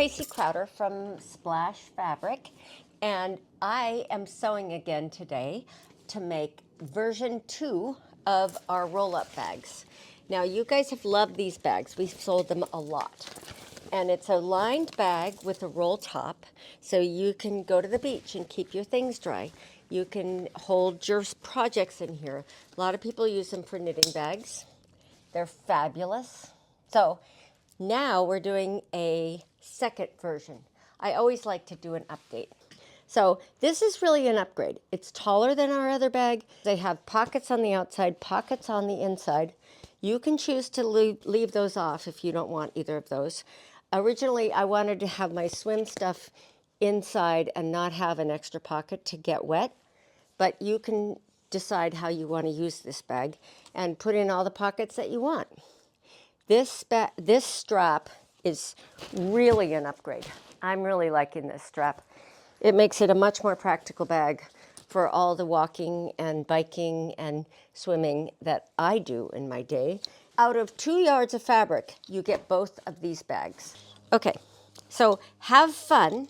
Tracy Crowder from Splash Fabric, and I am sewing again today to make version 2 of our roll-up bags. Now, you guys have loved these bags. We've sold them a lot. And it's a lined bag with a roll top, so you can go to the beach and keep your things dry. You can hold your projects in here. A lot of people use them for knitting bags. They're fabulous. So now we're doing a second version. I always like to do an update. So this is really an upgrade. It's taller than our other bag. They have pockets on the outside, pockets on the inside. You can choose to leave those off if you don't want either of those. Originally, I wanted to have my swim stuff inside and not have an extra pocket to get wet, but you can decide how you want to use this bag and put in all the pockets that you want. This strap is really an upgrade. I'm really liking this strap. It makes it a much more practical bag for all the walking and biking and swimming that I do in my day. Out of 2 yards of fabric, you get both of these bags. Okay, so have fun,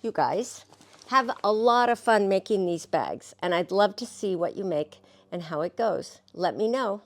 you guys. Have a lot of fun making these bags, and I'd love to see what you make and how it goes. Let me know.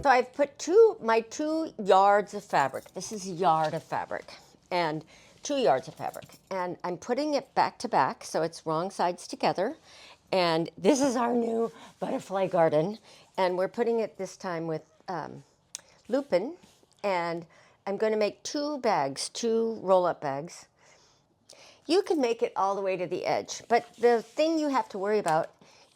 So I've put my 2 yards of fabric. This is a yard of fabric and 2 yards of fabric. And I'm putting it back to back so it's wrong sides together. And this is our new butterfly garden. And we're putting it this time with lupin. And I'm going to make 2 bags, 2 roll-up bags. You can make it all the way to the edge. But the thing you have to worry about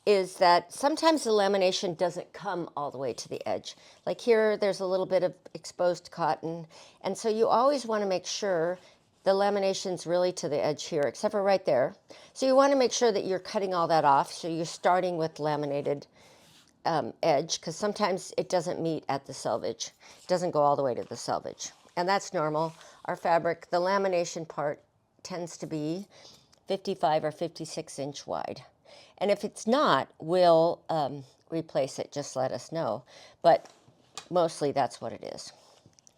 is that sometimes the lamination doesn't come all the way to the edge. Like here, there's a little bit of exposed cotton. And so you always want to make sure the lamination's really to the edge here, except for right there. So you want to make sure that you're cutting all that off. So you're starting with laminated edge, because sometimes it doesn't meet at the selvage. It doesn't go all the way to the selvage. And that's normal. Our fabric, the lamination part tends to be 55 or 56 inch wide. And if it's not, we'll replace it. Just let us know. But mostly that's what it is.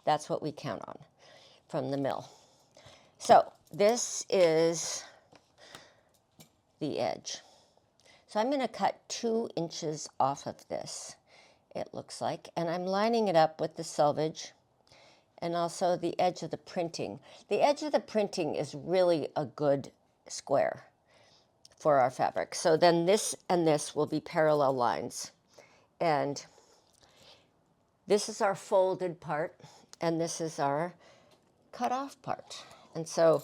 That's what we count on from the mill. So this is the edge. So I'm going to cut 2 inches off of this, it looks like. And I'm lining it up with the selvage and also the edge of the printing. The edge of the printing is really a good square for our fabric. So then this and this will be parallel lines. And this is our folded part, and this is our cut off part. And so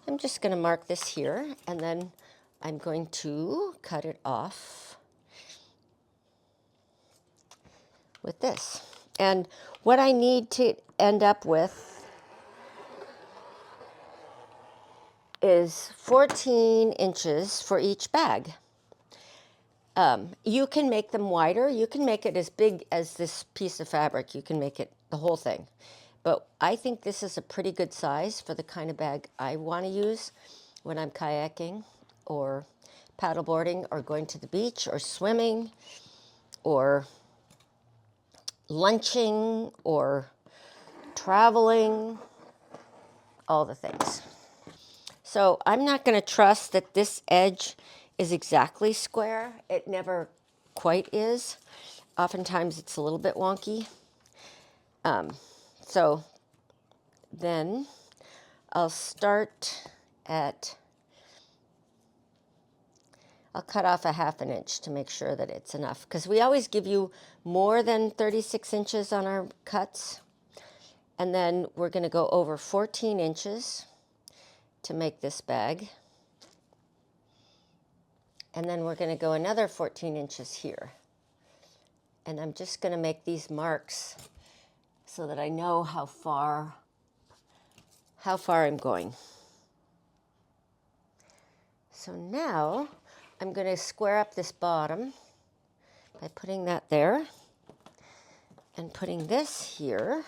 I'm just going to mark this here, and then I'm going to cut it off with this. And what I need to end up with is 14 inches for each bag. You can make them wider. You can make it as big as this piece of fabric. You can make it the whole thing. But I think this is a pretty good size for the kind of bag I want to use when I'm kayaking or paddleboarding or going to the beach or swimming or lunching or traveling, all the things. So I'm not going to trust that this edge is exactly square. It never quite is. Oftentimes it's a little bit wonky. So then I'll cut off a 1/2 inch to make sure that it's enough, because we always give you more than 36 inches on our cuts. And then we're going to go over 14 inches to make this bag. And then we're going to go another 14 inches here. And I'm just going to make these marks so that I know how far I'm going. So now I'm going to square up this bottom by putting that there and putting this here.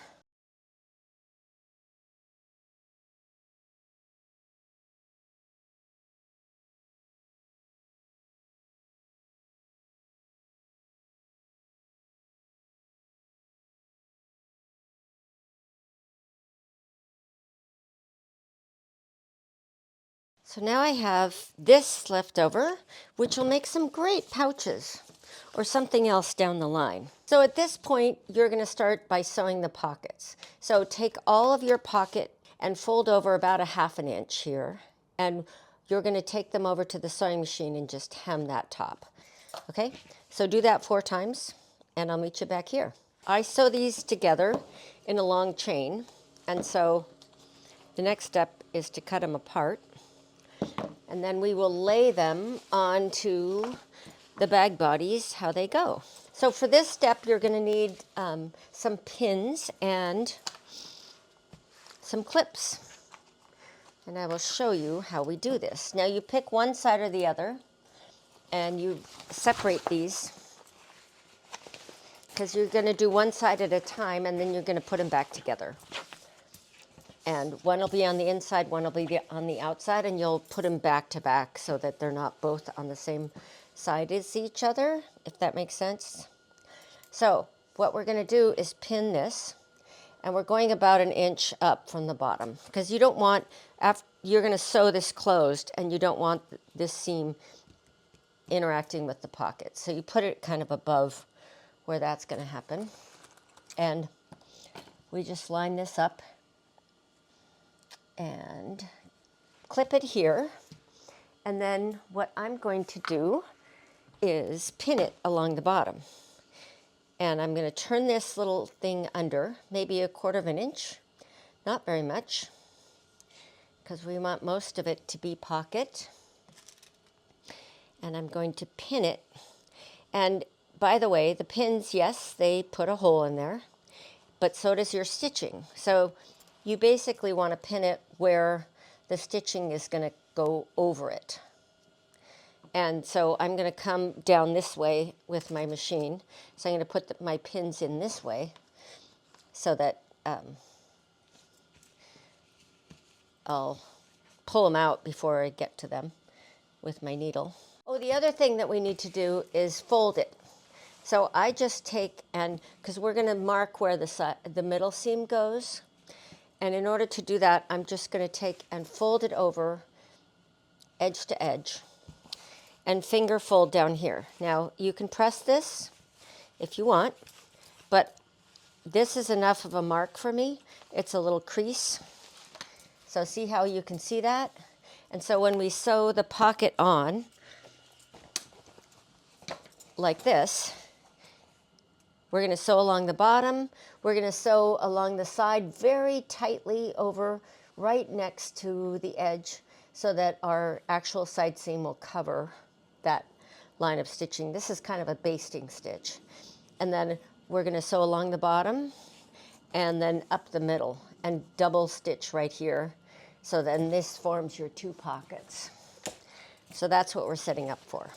So now I have this left over, which will make some great pouches or something else down the line. So at this point, you're going to start by sewing the pockets. So take all of your pocket and fold over about a ½ inch here, and you're going to take them over to the sewing machine and just hem that top. Okay, so do that 4 times, and I'll meet you back here. I sew these together in a long chain, and so the next step is to cut them apart, and then we will lay them onto the bag bodies how they go. So for this step, you're going to need some pins and some clips. And I will show you how we do this. Now you pick one side or the other, and you separate these, because you're going to do one side at a time, and then you're going to put them back together. And one will be on the inside, one will be on the outside, and you'll put them back to back so that they're not both on the same side as each other, if that makes sense. So what we're going to do is pin this, and we're going about 1 inch up from the bottom, because you don't want, after you're going to sew this closed, and you don't want this seam interacting with the pocket. So you put it kind of above where that's going to happen. And we just line this up and clip it here. And then what I'm going to do is pin it along the bottom. And I'm going to turn this little thing under, maybe 1/4 inch, not very much, because we want most of it to be pocket. And I'm going to pin it. And by the way, the pins, yes, they put a hole in there, but so does your stitching. So you basically want to pin it where the stitching is going to go over it. And so I'm going to come down this way with my machine. So I'm going to put my pins in this way so that I'll pull them out before I get to them with my needle. Oh, the other thing that we need to do is fold it. So I just take, and because we're going to mark where the middle seam goes, and in order to do that, I'm just going to take and fold it over edge to edge and finger fold down here. Now you can press this if you want, but this is enough of a mark for me. It's a little crease. So see how you can see that? And so when we sew the pocket on, like this, we're going to sew along the bottom. We're going to sew along the side very tightly over right next to the edge so that our actual side seam will cover that line of stitching. This is kind of a basting stitch. And then we're going to sew along the bottom and then up the middle and double stitch right here. So then this forms your 2 pockets. So that's what we're setting up for.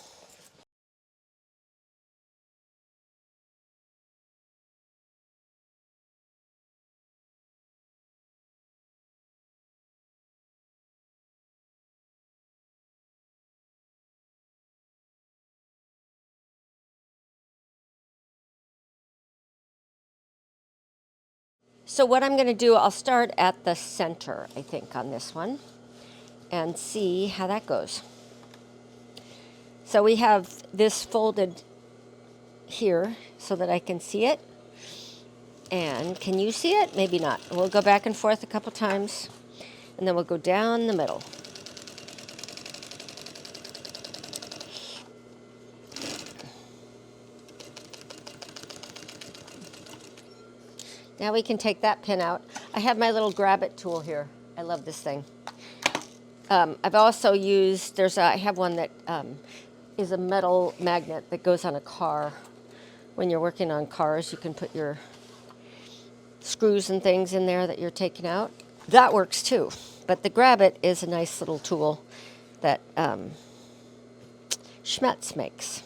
So what I'm going to do, I'll start at the center, I think, on this one and see how that goes. So we have this folded here so that I can see it. And can you see it? Maybe not. We'll go back and forth a couple times, and then we'll go down the middle. Now we can take that pin out. I have my little grab it tool here. I love this thing. I've also used, I have one that is a metal magnet that goes on a car. When you're working on cars, you can put your screws and things in there that you're taking out. That works too. But the grab it is a nice little tool that Schmetz makes.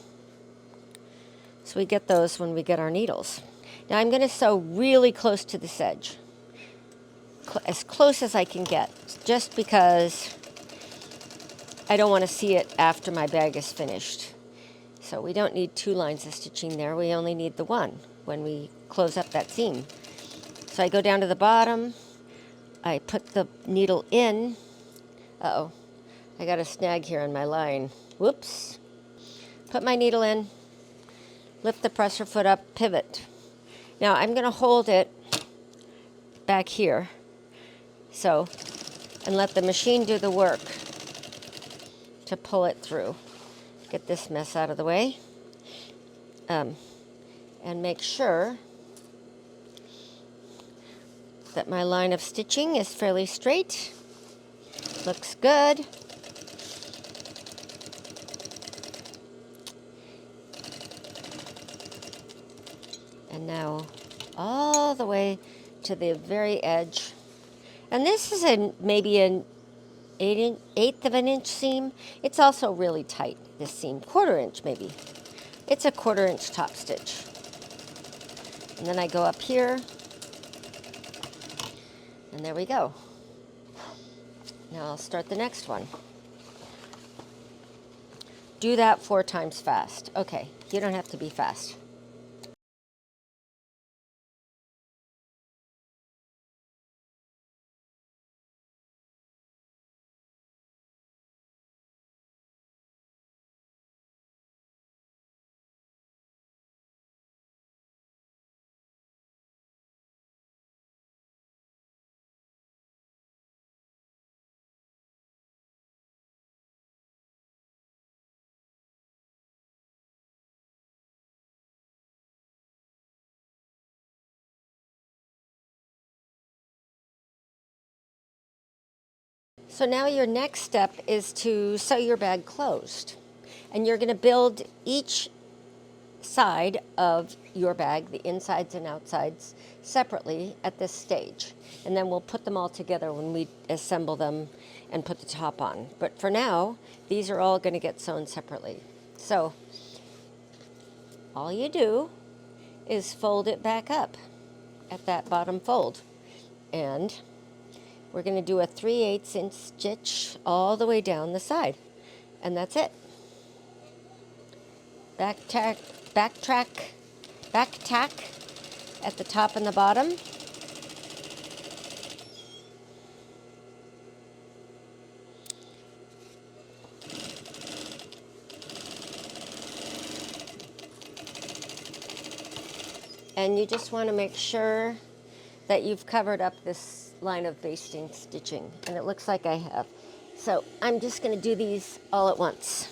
So we get those when we get our needles. Now I'm going to sew really close to this edge, as close as I can get, just because I don't want to see it after my bag is finished. So we don't need 2 lines of stitching there. We only need the one when we close up that seam. So I go down to the bottom. I put the needle in. Uh-oh. I got a snag here on my line. Whoops. Put my needle in, lift the presser foot up, pivot. Now I'm going to hold it back here, so, and let the machine do the work to pull it through. Get this mess out of the way, and make sure that my line of stitching is fairly straight. Looks good. And now all the way to the very edge. And this is maybe an eighth of an inch seam. It's also really tight, this seam, 1/4 inch maybe. It's a 1/4 inch top stitch. And then I go up here, and there we go. Now I'll start the next one. Do that 4 times fast. Okay, you don't have to be fast. So now your next step is to sew your bag closed. And you're going to build each side of your bag, the insides and outsides, separately at this stage. And then we'll put them all together when we assemble them and put the top on. But for now, these are all going to get sewn separately. So all you do is fold it back up at that bottom fold. And we're going to do a 3/8 inch stitch all the way down the side. And that's it. Back tack at the top and the bottom. And you just want to make sure that you've covered up this line of basting stitching, and it looks like I have. So I'm just going to do these all at once.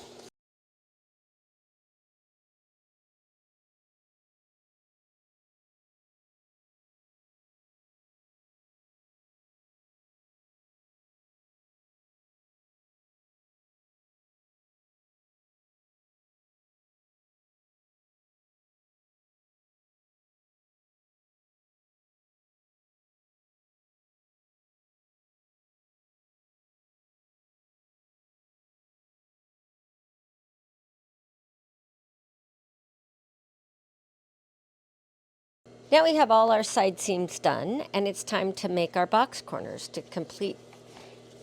Now we have all our side seams done, and it's time to make our box corners to complete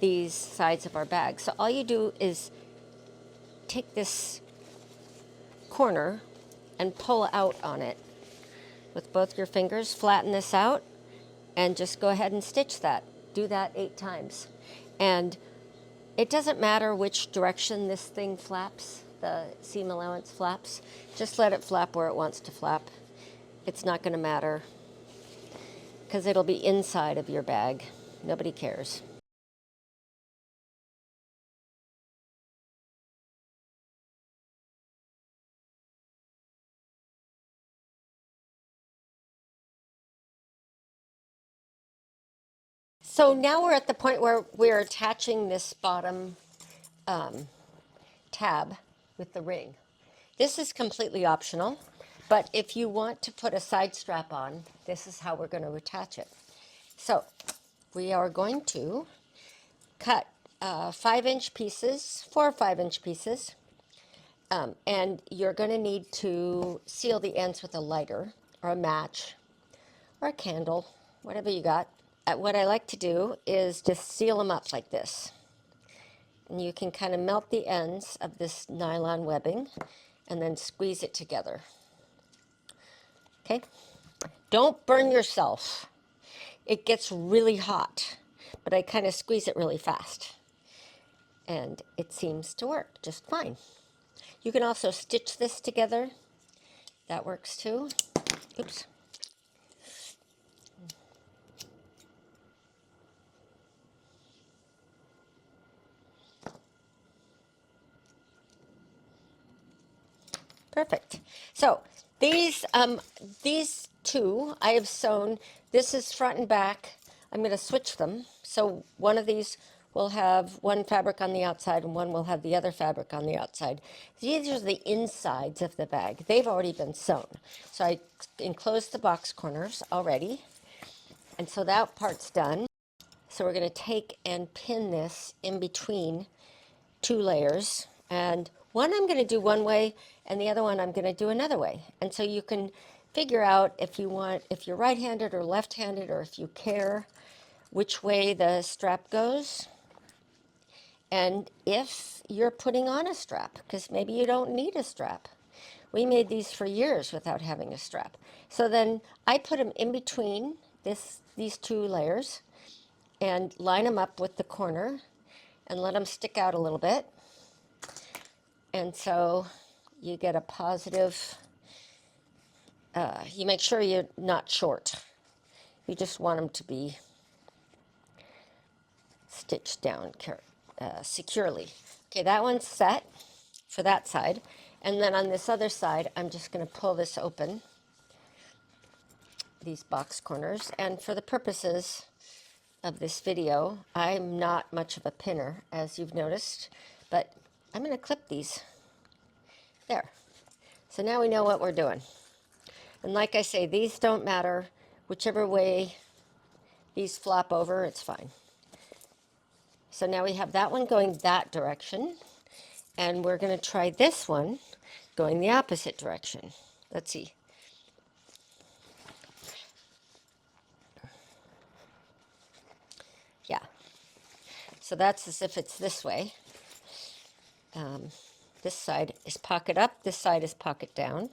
these sides of our bag. So all you do is take this corner and pull out on it with both your fingers, flatten this out, and just go ahead and stitch that. Do that 8 times. And it doesn't matter which direction this thing flaps, the seam allowance flaps. Just let it flap where it wants to flap. It's not going to matter because it'll be inside of your bag. Nobody cares. So now we're at the point where we're attaching this bottom tab with the ring. This is completely optional, but if you want to put a side strap on, this is how we're going to attach it. So we are going to cut 5-inch pieces, 4 or 5-inch pieces, and you're going to need to seal the ends with a lighter or a match or a candle, whatever you got. What I like to do is just seal them up like this. And you can kind of melt the ends of this nylon webbing and then squeeze it together. Okay? Don't burn yourself. It gets really hot, but I kind of squeeze it really fast. and it seems to work just fine. You can also stitch this together. That works too. Oops. Perfect. So these two I have sewn. This is front and back. I'm going to switch them. So one of these will have one fabric on the outside and one will have the other fabric on the outside. These are the insides of the bag. They've already been sewn. So I enclosed the box corners already. And so that part's done. So we're going to take and pin this in between two layers, and one I'm going to do one way and the other one I'm going to do another way. And so you can figure out if you want, if you're right-handed or left-handed, or if you care which way the strap goes, and if you're putting on a strap, because maybe you don't need a strap. We made these for years without having a strap. So then I put them in between these two layers and line them up with the corner and let them stick out a little bit. And so you get a positive, you make sure you're not short. You just want them to be stitched down securely. Okay, that one's set for that side. And then on this other side, I'm just going to pull this open, these box corners. And for the purposes of this video, I'm not much of a pinner, as you've noticed, but I'm going to clip these. There. So now we know what we're doing. And like I say, these don't matter. Whichever way these flop over, it's fine. So now we have that one going that direction. And we're going to try this one going the opposite direction. Let's see. Yeah. So that's as if it's this way. This side is pocket up. This side is pocket down.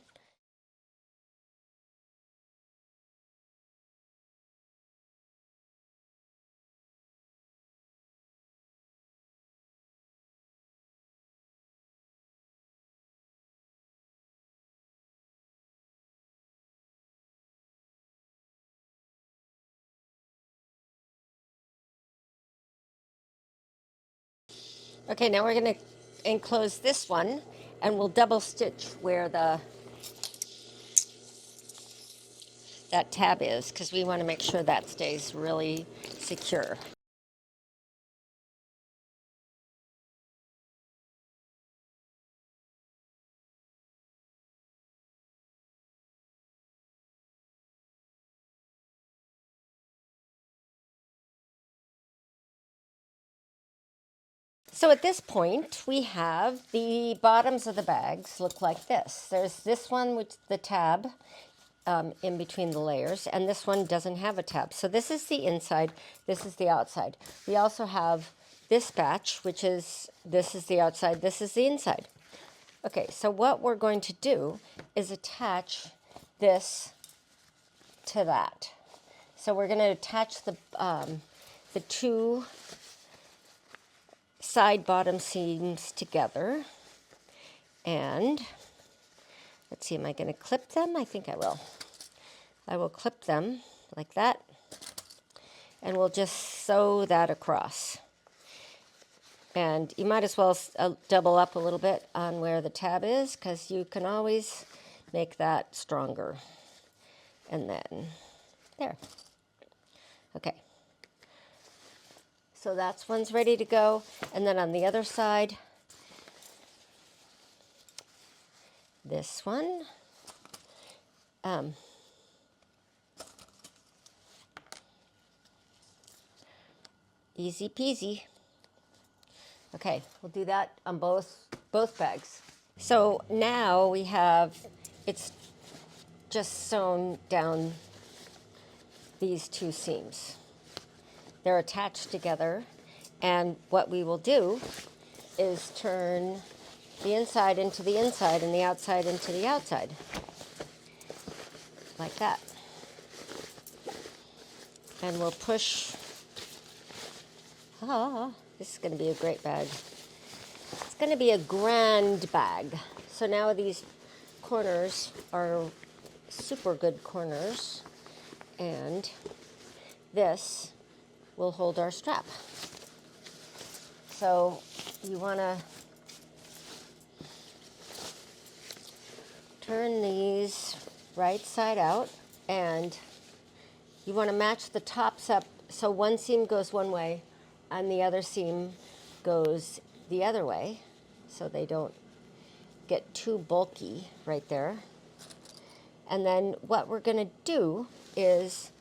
Okay, now we're going to enclose this one, and we'll double stitch where that tab is, because we want to make sure that stays really secure. So at this point, we have the bottoms of the bags look like this. There's this one with the tab in between the layers, and this one doesn't have a tab. So this is the inside, this is the outside. We also have this batch, which is, this is the outside, this is the inside. Okay, so what we're going to do is attach this to that. So we're going to attach the two side bottom seams together, and let's see, am I going to clip them? I think I will. I will clip them like that, and we'll just sew that across. And you might as well double up a little bit on where the tab is, because you can always make that stronger. And then there. Okay. So that's one's ready to go. And then on the other side, this one. Easy peasy. Okay, we'll do that on both bags. So now we have, it's just sewn down these two seams. They're attached together, and what we will do is turn the inside into the inside and the outside into the outside, like that. And we'll push, this is going to be a great bag. going to be a grand bag. So now these corners are super good corners, and this will hold our strap. So you want to turn these right side out, and you want to match the tops up so one seam goes one way and the other seam goes the other way, so they don't get too bulky right there. And then what we're going to do is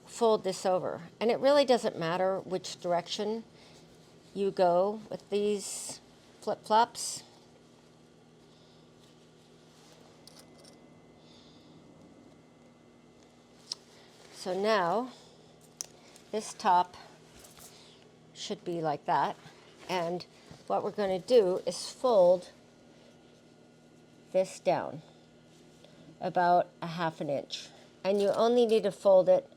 fold this over. And it really doesn't matter which direction you go with these flip-flops. So now this top should be like that. And what we're going to do is fold this down about a ½ inch. And you only need to fold it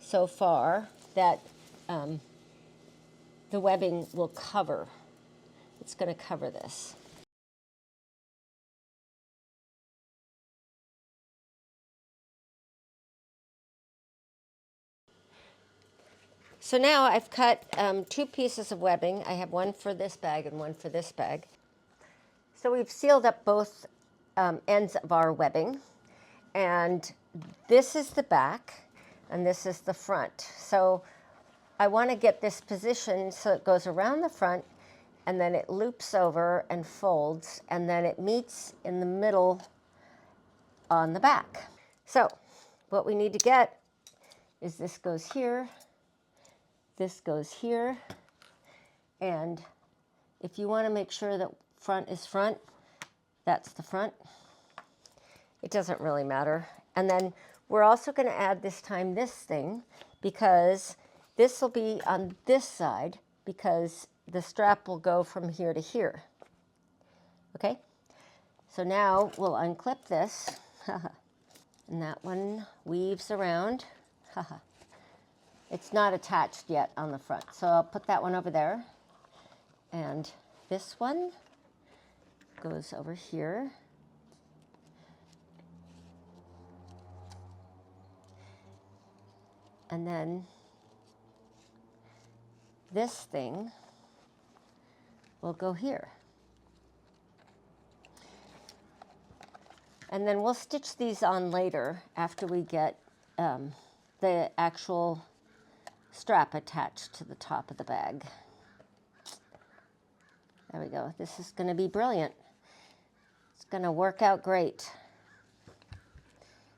so far that the webbing will cover. It's going to cover this. So now I've cut 2 pieces of webbing. I have one for this bag and one for this bag. So we've sealed up both ends of our webbing. And this is the back and this is the front. So I want to get this positioned so it goes around the front and then it loops over and folds, and then it meets in the middle on the back. So what we need to get is this goes here, this goes here, and if you want to make sure that front is front, that's the front. It doesn't really matter. And then we're also going to add this time this thing, because this will be on this side, because the strap will go from here to here. Okay? So now we'll unclip this. And that one weaves around. It's not attached yet on the front. So I'll put that one over there. And this one goes over here. And then this thing will go here. And then we'll stitch these on later after we get the actual strap attached to the top of the bag. There we go. This is going to be brilliant. It's going to work out great.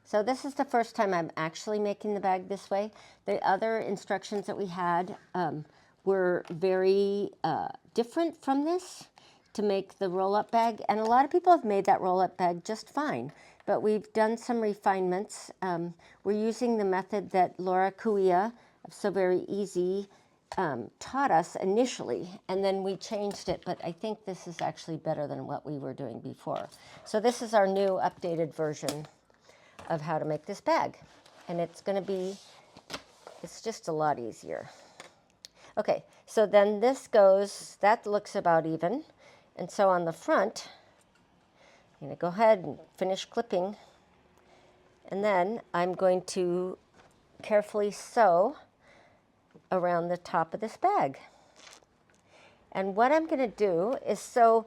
So this is the first time I'm actually making the bag this way. The other instructions that we had were very different from this, to make the roll-up bag. And a lot of people have made that roll-up bag just fine, but we've done some refinements. We're using the method that Laura Cuia of So Very Easy taught us initially, and then we changed it, but I think this is actually better than what we were doing before. So this is our new updated version of how to make this bag, and it's just a lot easier. Okay, so then this goes, that looks about even, and so on the front, I'm going to go ahead and finish clipping, and then I'm going to carefully sew around the top of this bag. And what I'm going to do is sew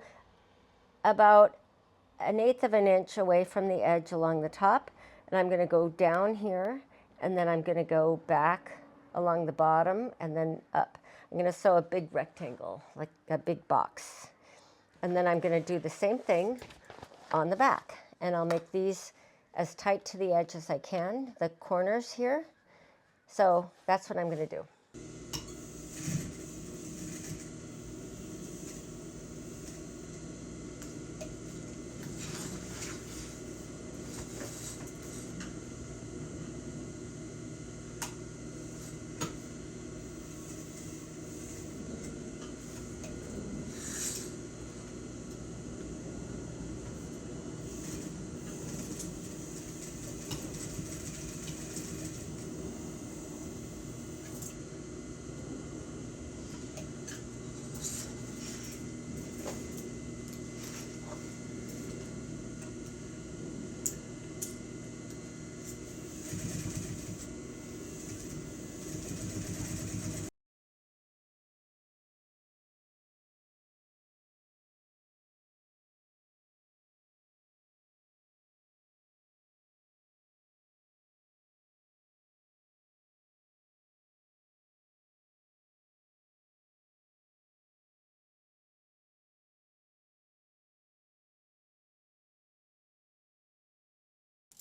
about 1/8 of an inch away from the edge along the top, and I'm going to go down here, and then I'm going to go back along the bottom and then up. I'm going to sew a big rectangle, like a big box. And then I'm going to do the same thing on the back, and I'll make these as tight to the edge as I can, the corners here. So that's what I'm going to do.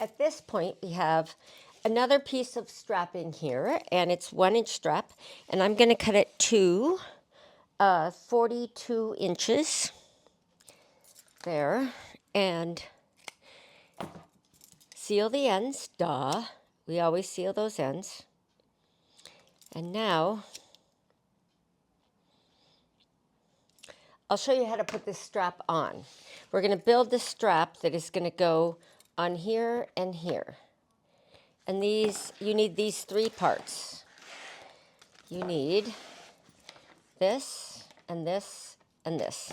at this point, we have another piece of strapping here, and it's 1-inch strap, and I'm going to cut it to 42 inches there, and seal the ends. Duh, we always seal those ends. And now I'll show you how to put this strap on. We're going to build the strap that is going to go on here and here. And these, you need these 3 parts. You need this and this and this.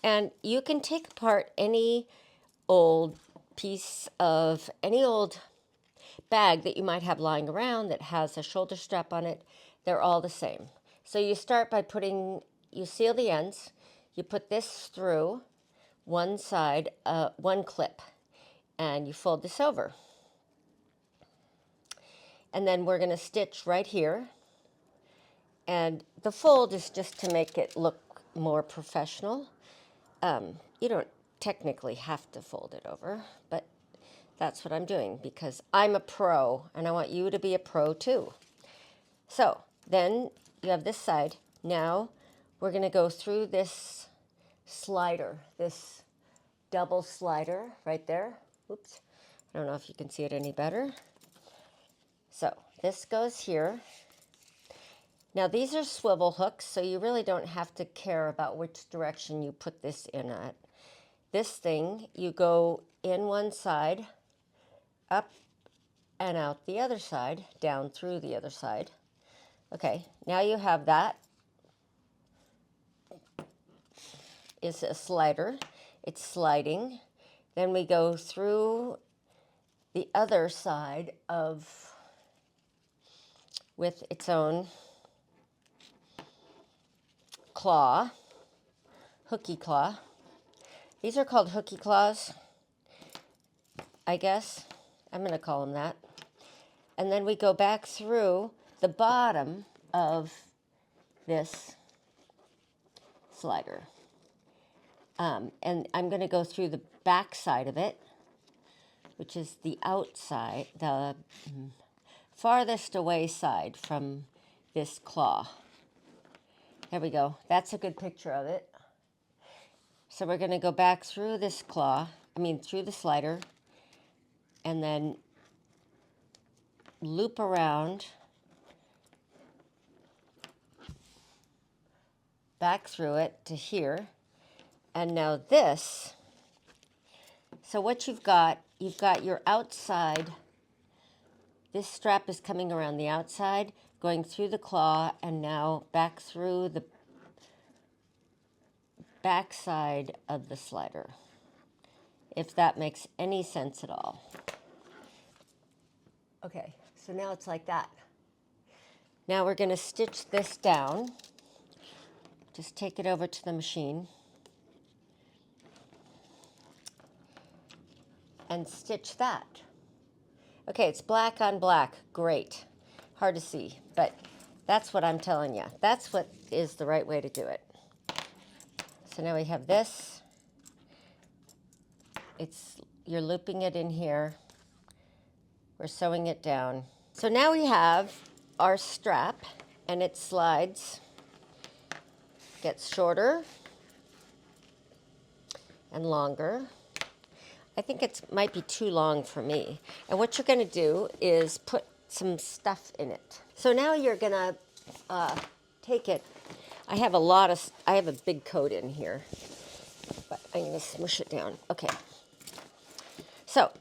And you can take apart any old piece of, any old bag that you might have lying around that has a shoulder strap on it. They're all the same. So you start by putting, you seal the ends, you put this through one side, one clip, and you fold this over. And then we're going to stitch right here. And the fold is just to make it look more professional. You don't technically have to fold it over, but that's what I'm doing because I'm a pro and I want you to be a pro too. So then you have this side. Now we're going to go through this slider, this double slider right there. Oops, I don't know if you can see it any better. So this goes here. Now these are swivel hooks, so you really don't have to care about which direction you put this in at. This thing, you go in one side, up and out the other side, down through the other side. Okay, now you have that. It's a slider. It's sliding. Then we go through the other side of, with its own claw, hooky claw. These are called hooky claws, I guess. I'm going to call them that. And then we go back through the bottom of this slider. And I'm going to go through the back side of it, which is the outside, the farthest away side from this claw. There we go. That's a good picture of it. So we're going to go back through this claw, through the slider, and then loop around, back through it to here. And now this, so what you've got your outside, this strap is coming around the outside, going through the claw, and now back through the back side of the slider, if that makes any sense at all. Okay, so now it's like that. Now we're going to stitch this down. Just take it over to the machine and stitch that. Okay, it's black on black. Great. Hard to see, but that's what I'm telling you. That's what is the right way to do it. So now we have this. You're looping it in here. We're sewing it down. So now we have our strap, and it slides, gets shorter and longer. I think it might be too long for me. And what you're going to do is put some stuff in it. So now you're going to take it. I have a big coat in here, but I'm going to smush it down. Okay. So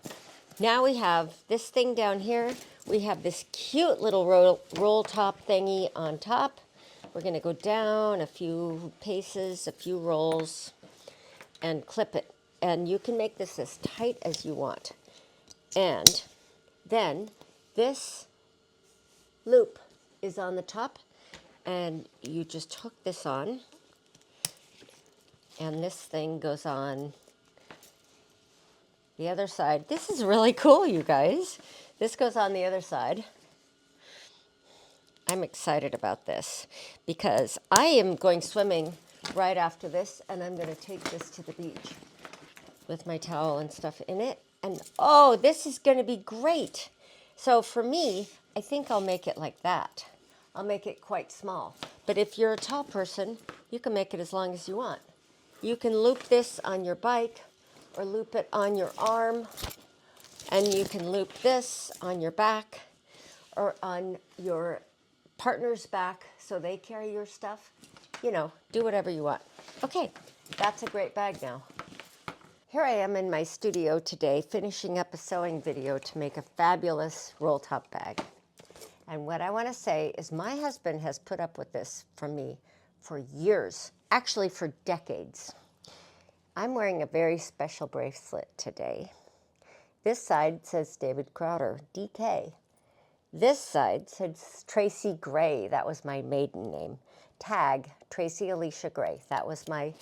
now we have this thing down here. We have this cute little roll top thingy on top. We're going to go down a few paces, a few rolls, and clip it. And you can make this as tight as you want. And then this loop is on the top, and you just hook this on, and this thing goes on the other side. This is really cool, you guys. This goes on the other side. I'm excited about this because I am going swimming right after this, and I'm going to take this to the beach with my towel and stuff in it. And oh, this is going to be great. So for me, I think I'll make it like that. I'll make it quite small. But if you're a tall person, you can make it as long as you want. You can loop this on your bike or loop it on your arm, and you can loop this on your back or on your partner's back so they carry your stuff. You know, do whatever you want. Okay, that's a great bag now. Here I am in my studio today finishing up a sewing video to make a fabulous roll top bag. And what I want to say is my husband has put up with this from me for years, actually for decades. I'm wearing a very special bracelet today. This side says David Crowder, DK. This side says Tracy Gray, that was my maiden name. Tag, Tracy Alicia Gray, that was my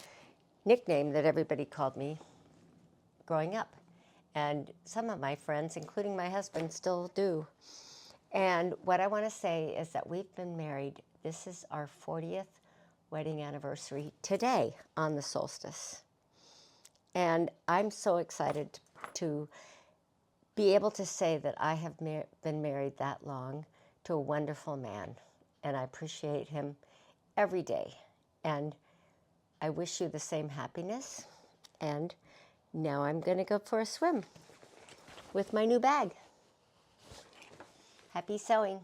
nickname that everybody called me growing up. And some of my friends, including my husband, still do. And what I want to say is that we've been married. This is our 40th wedding anniversary today on the solstice. And I'm so excited to be able to say that I have been married that long to a wonderful man. And I appreciate him every day. And I wish you the same happiness. And now I'm going to go for a swim with my new bag. Happy sewing.